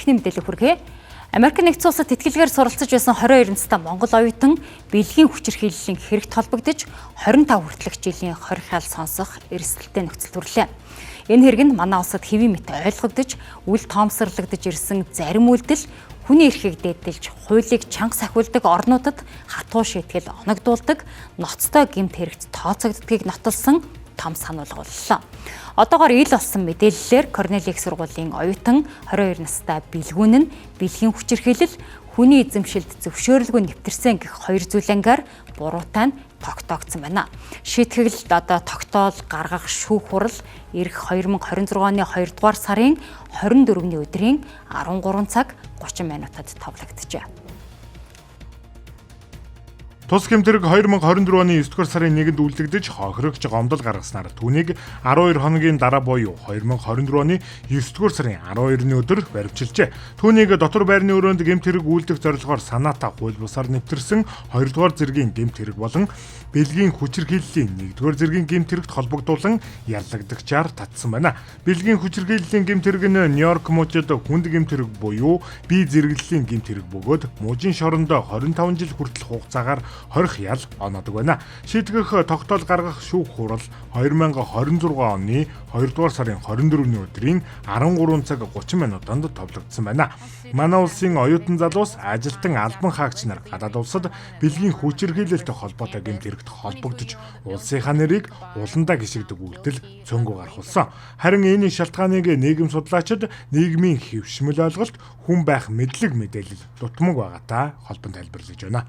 Эхний мэдээлэл хүргэе. Америк нэгдсэн улсад тэтгэлгээр суралцж байсан 22 настай Монгол оюутан бэлгийн хүчирхийллийн хэрэгт холбогдож 25 хүртэлх жилийн хоригхаал сонсох эрсдэлтэй нөхцөл төрлөө. Энэ хэрэг нь манай улсад хэвийн мэт ойлгогдож, үл тоомсорлогдож ирсэн зарим үйлдэл хүний эрхийг дээдэлж, хуулийг чанга сахиулдаг орнуудад хатуу шийтгэл оногдуулдаг, ноцтой гэмт хэрэгт тооцогддгийг нотолсон том сануулга боллоо. Одоогоор ил болсон мэдээллээр Корнел их сургуулийн оюутан 22 настай бэлгүүн нь бэлгийн хүчирхийлэл, хүний эзэмшилд зөвшөөрлгүй нэвтэрсэн гэх хоёр зүйлэнгээр буруутай нь тогтоогдсон байна. Шийтгэл одоо тогтоол гаргах шүүх хурал ирэх 2026 оны 2 дугаар сарын 24-ний өдрийн 13 цаг 30 минутад товлогджээ. Тус гэмтэрэг 2024 оны 9 дугаар сарын 1-нд үйлдэгдэж хохирогч гомдол гаргаснаар түүнийг 12 хоногийн дараа буюу 2024 оны 9 дугаар сарын 12-ны өдөр баривчилжээ. Түүнийг дотор байрны өрөөнд гэмтэрэг үйлдэх зорилгоор санаатаа хууль бусаар нэвтэрсэн 2 дугаар зэргийн гэмтэрэг болон бэлгийн хүчирхийллийн 1 дугаар зэргийн гэмтэрэгт холбогдуулан яллагдагчаар татсан байна. Бэлгийн хүчирхийллийн гэмтэрэг нь Нью-Йорк мужид хүнд гэмтэрэг буюу бие зэрэглэлийн гэмтэрэг бөгөөд мужийн шорондоо 25 жил хүртэл хугацаагаар хорих ял оноодог байна. Шийтгэх тогтоол гаргах шүүх хурал 2026 оны 2 дугаар сарын 24-ний өдрийн 13 цаг 30 минутанд товлогдсон байна. Манай улсын оюутан залуус ажилтан албан хаагч нар гадаад улсад бэлгийн хүчирхийлэлтэй холбоотой гэмтэрэгт холбогдож улсынхаа нэрийг уландаа гიშгдэг үйлдэл цөөнгөө гаргуулсан. Харин энэ шалтгааныг нийгэм судлаачид нийгмийн хэвшмэл ойлголт, хүн байх мэдлэг мэдээлэл дутмаг байгаатай холбон тайлбарлаж байна.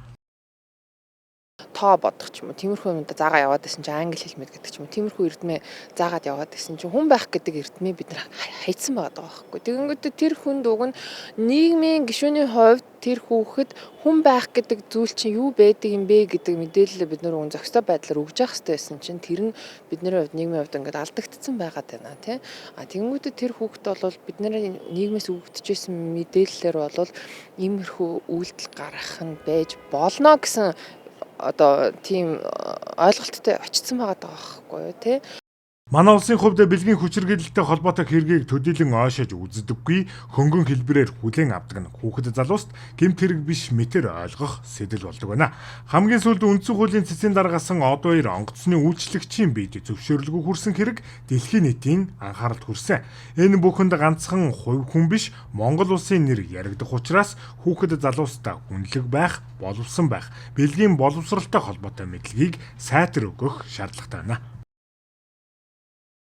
Тоо бодох ч юм уу, тиймэрхүү юмд заагаа яваад байсан чинь англи хэл мэд гэдэг ч юм уу, тиймэрхүү эрдмээ заагаад яваад байсан чинь хүн байх гэдэг эрдмээ бид нар хайцсан байгаа байхгүй. Тэгэнгүүт тэр хүн дууг нь нийгмийн гишүүний хувьд тэр хүүхэд хүн байх гэдэг зүйл чинь юу байдаг юм бэ гэдэг мэдээлэл бид нар өгөн зохистой байдлаар өгж явах хэрэгтэй байсан чинь тэр нь бидний хувьд нийгмийн хувьд ингээд алдагдсан байгаад байна тий. Тэгэнгүүт тэр хүүхэд бол бидний нийгмээс өгөгдөжсэн мэдээллээр бол иймэрхүү үйлдэл гаргах нь байж болно гэсэн одоо тийм ойлголттой очсон байгаа байхгүй юу тий. Манай улсын хувьд бэлгийн хүчирхийлэлтэй холбоотой хэргийг төдийлөн ойшоож үздэггүй хөнгөн хэлбэрээр хүлээн авдаг нь хүүхэд залууст гэмт хэрэг биш мэтэр ойлгох сэтэл болдог байна. Хамгийн сүүлд үндсэн хуулийн цэцгийн дараагасан од баяр онгоцны үйлчлэгчийн биед зөвшөөрлгүй хүрсэн хэрэг дэлхийн нийтийн анхааралд хүрсэн. Энэ бүхэнд ганцхан хувь хүн биш Монгол улсын нэр яригдах учраас хүүхэд залуустаа хүнлэг байх, боловсон байх, бэлгийн боловсралтай холбоотой мэдлэгийг сайтар өгөх шаардлагатай байна.